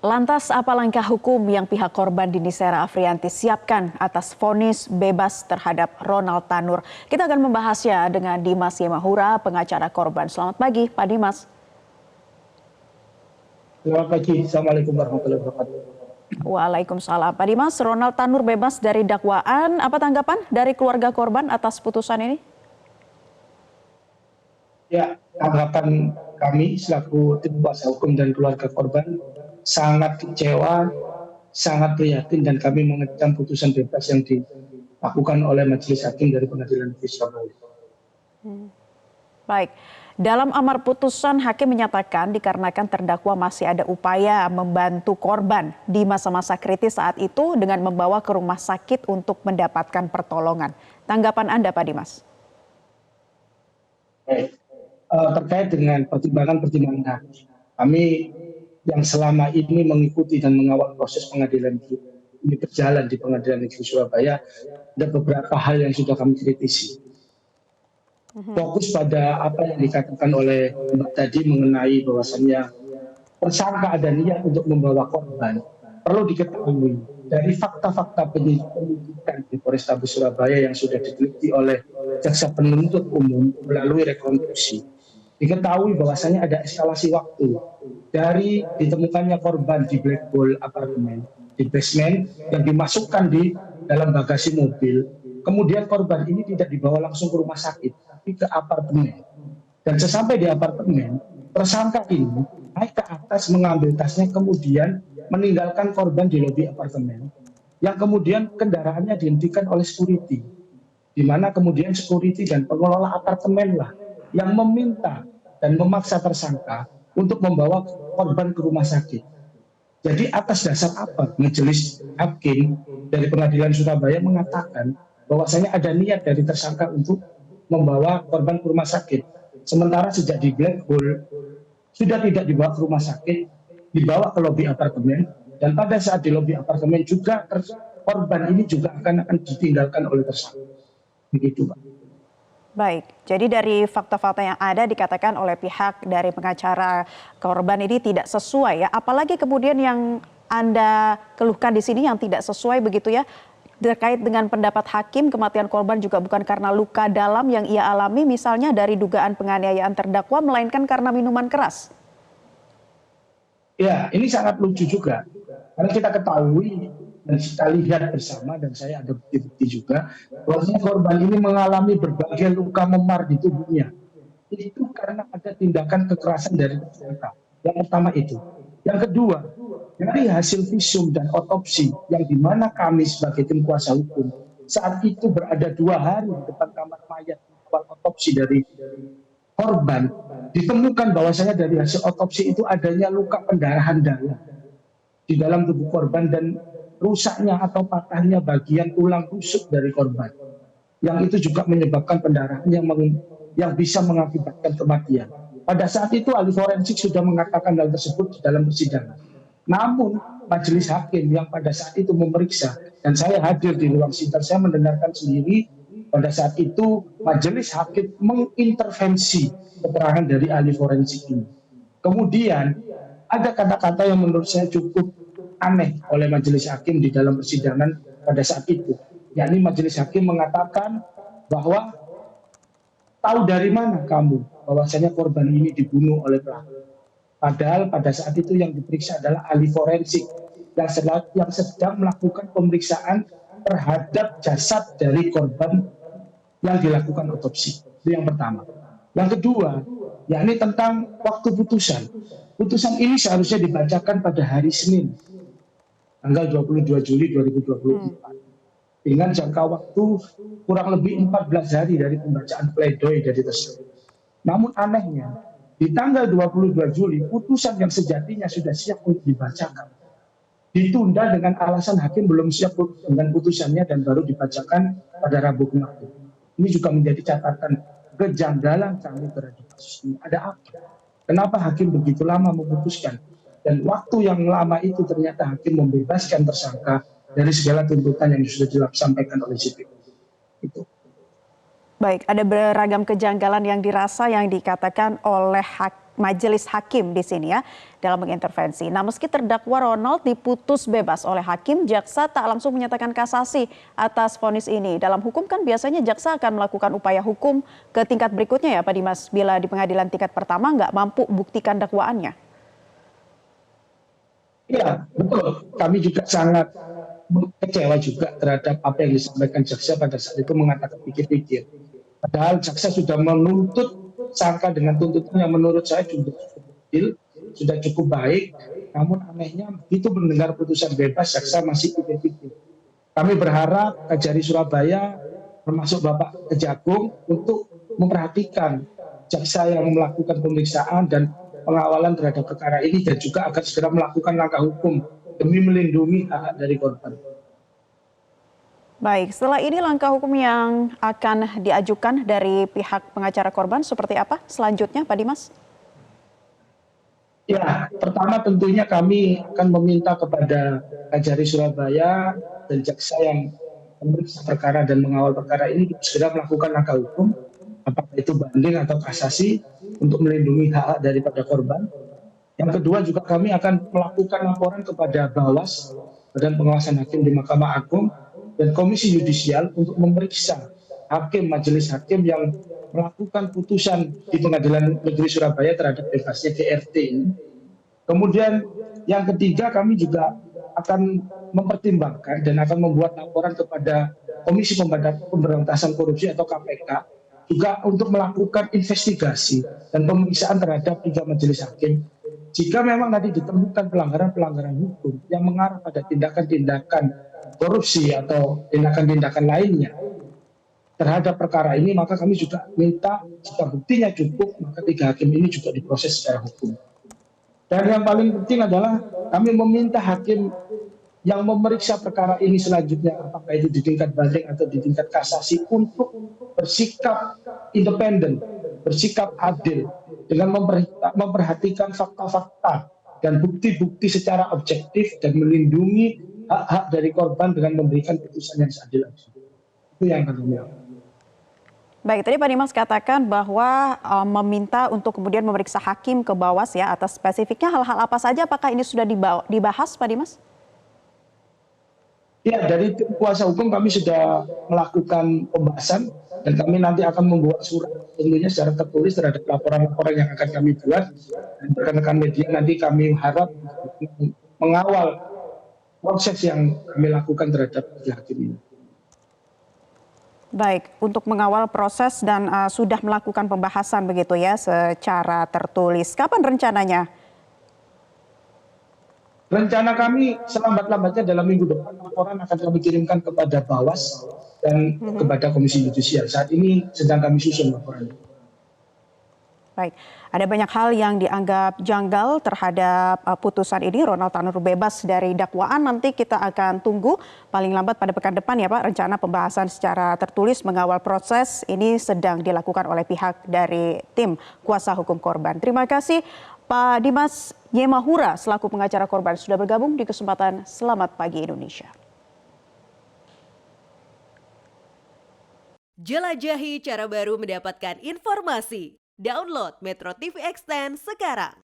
Lantas apa langkah hukum yang pihak korban Dini Sera Afriyanti siapkan atas vonis bebas terhadap Ronald Tanur? Kita akan membahasnya dengan Dimas Yemahura, pengacara korban. Selamat pagi, Pak Dimas. Selamat pagi, Assalamualaikum warahmatullahi wabarakatuh. Waalaikumsalam. Pak Dimas, Ronald Tanur bebas dari dakwaan. Apa tanggapan dari keluarga korban atas putusan ini? Ya, tanggapan kami selaku tim kuasa hukum dan keluarga korban sangat kecewa, sangat prihatin, dan kami mengecam putusan bebas yang dilakukan oleh Majelis Hakim dari Pengadilan Negeri Surabaya. Baik, dalam amar putusan hakim menyatakan dikarenakan terdakwa masih ada upaya membantu korban di masa-masa kritis saat itu dengan membawa ke rumah sakit untuk mendapatkan pertolongan. Tanggapan Anda, Pak Dimas? Baik. Terkait dengan pertimbangan-pertimbangan hakim, kami yang selama ini mengikuti dan mengawal proses pengadilan ini berjalan di Pengadilan Negeri Surabaya, ada beberapa hal yang sudah kami kritisi. Fokus pada apa yang dikatakan oleh Mbak tadi mengenai bahwasannya tersangka ada niat untuk membawa korban. Perlu diketahui dari fakta-fakta penyidikan di Polrestabes Surabaya yang sudah diteliti oleh jaksa penuntut umum melalui rekonstruksi, diketahui bahwasannya ada eskalasi waktu dari ditemukannya korban di black box apartemen, di basement yang dimasukkan di dalam bagasi mobil. Kemudian korban ini tidak dibawa langsung ke rumah sakit, tapi ke apartemen. Dan sesampai di apartemen, tersangka ini naik ke atas mengambil tasnya, kemudian meninggalkan korban di lobi apartemen, yang kemudian kendaraannya dihentikan oleh security, di mana kemudian security dan pengelola apartemen lah yang meminta dan memaksa tersangka untuk membawa korban ke rumah sakit. Jadi atas dasar apa Majelis Hakim dari Pengadilan Surabaya mengatakan bahwasanya ada niat dari tersangka untuk membawa korban ke rumah sakit, sementara sejak di black hole sudah tidak dibawa ke rumah sakit, dibawa ke lobi apartemen, dan pada saat di lobi apartemen juga korban ini juga akan ditinggalkan oleh tersangka. Begitu, Pak. Baik, jadi dari fakta-fakta yang ada dikatakan oleh pihak dari pengacara korban ini tidak sesuai ya, apalagi kemudian yang Anda keluhkan di sini yang tidak sesuai begitu ya, terkait dengan pendapat hakim kematian korban juga bukan karena luka dalam yang ia alami misalnya dari dugaan penganiayaan terdakwa, melainkan karena minuman keras. Ya, ini sangat lucu juga, karena kita ketahui dan kita lihat bersama, dan saya ada bukti-bukti juga, bahwa korban ini mengalami berbagai luka memar di tubuhnya. Itu karena ada tindakan kekerasan dari tersangka. Yang pertama itu. Yang kedua, dari hasil visum dan otopsi yang dimana kami sebagai tim kuasa hukum saat itu berada 2 hari di depan kamar mayat awal otopsi dari korban, ditemukan bahwasanya dari hasil otopsi itu adanya luka pendarahan dalam di dalam tubuh korban dan rusaknya atau patahnya bagian tulang rusuk dari korban, yang itu juga menyebabkan pendarahan yang bisa mengakibatkan kematian. Pada saat itu ahli forensik sudah mengatakan hal tersebut di dalam persidangan. Namun majelis hakim yang pada saat itu memeriksa, dan saya hadir di ruang sidang, saya mendengarkan sendiri pada saat itu majelis hakim mengintervensi keterangan dari ahli forensik ini. Kemudian ada kata-kata yang menurut saya cukup aneh oleh majelis hakim di dalam persidangan pada saat itu, yakni majelis hakim mengatakan bahwa tahu dari mana kamu bahwasanya korban ini dibunuh oleh pelaku. Padahal pada saat itu yang diperiksa adalah ahli forensik yang sedang melakukan pemeriksaan terhadap jasad dari korban yang dilakukan otopsi. Itu yang pertama. Yang kedua, yakni tentang waktu putusan. Putusan ini seharusnya dibacakan pada hari Senin, tanggal 22 Juli 2024. Dengan jangka waktu kurang lebih 14 hari dari pembacaan pledoi dari tersebut. Namun anehnya, di tanggal 22 Juli, putusan yang sejatinya sudah siap untuk dibacakan ditunda dengan alasan hakim belum siap dengan putusannya dan baru dibacakan pada Rabu kemarin. Ini juga menjadi catatan kejanggalan kami terhadap kasus ini. Ada apa? Kenapa hakim begitu lama memutuskan? Dan waktu yang lama itu ternyata hakim membebaskan tersangka dari segala tuntutan yang sudah disampaikan oleh JPU. Itu. Baik, ada beragam kejanggalan yang dirasa yang dikatakan oleh majelis hakim di sini ya dalam mengintervensi. Nah, meski terdakwa Ronald diputus bebas oleh hakim, jaksa tak langsung menyatakan kasasi atas vonis ini. Dalam hukum kan biasanya jaksa akan melakukan upaya hukum ke tingkat berikutnya ya Pak Dimas, bila di pengadilan tingkat pertama nggak mampu buktikan dakwaannya. Ya, betul. Kami juga sangat kecewa juga terhadap apa yang disampaikan jaksa pada saat itu mengatakan pikir-pikir. Padahal jaksa sudah menuntut sangka dengan tuntutan yang menurut saya sudah cukup adil, sudah cukup baik. Namun anehnya begitu mendengar putusan bebas, jaksa masih pikir-pikir. Kami berharap Kejari Surabaya, termasuk Bapak Kejagung, untuk memperhatikan jaksa yang melakukan pemeriksaan dan pengawalan terhadap perkara ini dan juga agar segera melakukan langkah hukum demi melindungi hak dari korban. Baik, setelah ini langkah hukum yang akan diajukan dari pihak pengacara korban seperti apa selanjutnya Pak Dimas? Ya, pertama tentunya kami akan meminta kepada Kejari Surabaya dan jaksa yang memeriksa perkara dan mengawal perkara ini segera melakukan langkah hukum, apakah itu banding atau kasasi untuk melindungi hak daripada korban. Yang kedua juga kami akan melakukan laporan kepada Bawas, Badan Pengawasan Hakim di Mahkamah Agung, dan Komisi Yudisial untuk memeriksa hakim, majelis hakim yang melakukan putusan di Pengadilan Negeri Surabaya terhadap bebasnya GRT ini. Kemudian yang ketiga kami juga akan mempertimbangkan dan akan membuat laporan kepada Komisi Pemberantasan Korupsi atau KPK juga untuk melakukan investigasi dan pemeriksaan terhadap 3 majelis hakim. Jika memang nanti ditemukan pelanggaran-pelanggaran hukum yang mengarah pada tindakan-tindakan korupsi atau tindakan-tindakan lainnya terhadap perkara ini, maka kami juga minta jika buktinya cukup, maka 3 hakim ini juga diproses secara hukum. Dan yang paling penting adalah kami meminta hakim yang memeriksa perkara ini selanjutnya, apakah itu di tingkat banding atau di tingkat kasasi, untuk bersikap independen, bersikap adil, dengan memperhatikan fakta-fakta dan bukti-bukti secara objektif dan melindungi hak-hak dari korban dengan memberikan putusan yang seadil-adil. Itu yang kami lakukan. Baik, tadi Pak Dimas katakan bahwa meminta untuk kemudian memeriksa hakim ke Bawas ya atas spesifiknya hal-hal apa saja, apakah ini sudah dibahas Pak Dimas? Ya, dari tim kuasa hukum kami sudah melakukan pembahasan dan kami nanti akan membuat surat tentunya secara tertulis terhadap laporan-laporan yang akan kami buat, dan rekan-rekan media nanti kami harap mengawal proses yang kami lakukan terhadap hakim ini. Baik, untuk mengawal proses dan sudah melakukan pembahasan begitu ya secara tertulis. Kapan rencananya? Rencana kami selambat-lambatnya dalam minggu depan laporan akan kami kirimkan kepada Bawas dan kepada Komisi Yudisial. Saat ini sedang kami susun laporan. Baik, ada banyak hal yang dianggap janggal terhadap putusan ini. Ronald Tanur bebas dari dakwaan. Nanti kita akan tunggu paling lambat pada pekan depan ya Pak. Rencana pembahasan secara tertulis mengawal proses ini sedang dilakukan oleh pihak dari tim kuasa hukum korban. Terima kasih Pak Dimas Yemahura selaku pengacara korban sudah bergabung di kesempatan Selamat Pagi Indonesia. Jelajahi cara baru mendapatkan informasi. Download Metro TV Extend sekarang.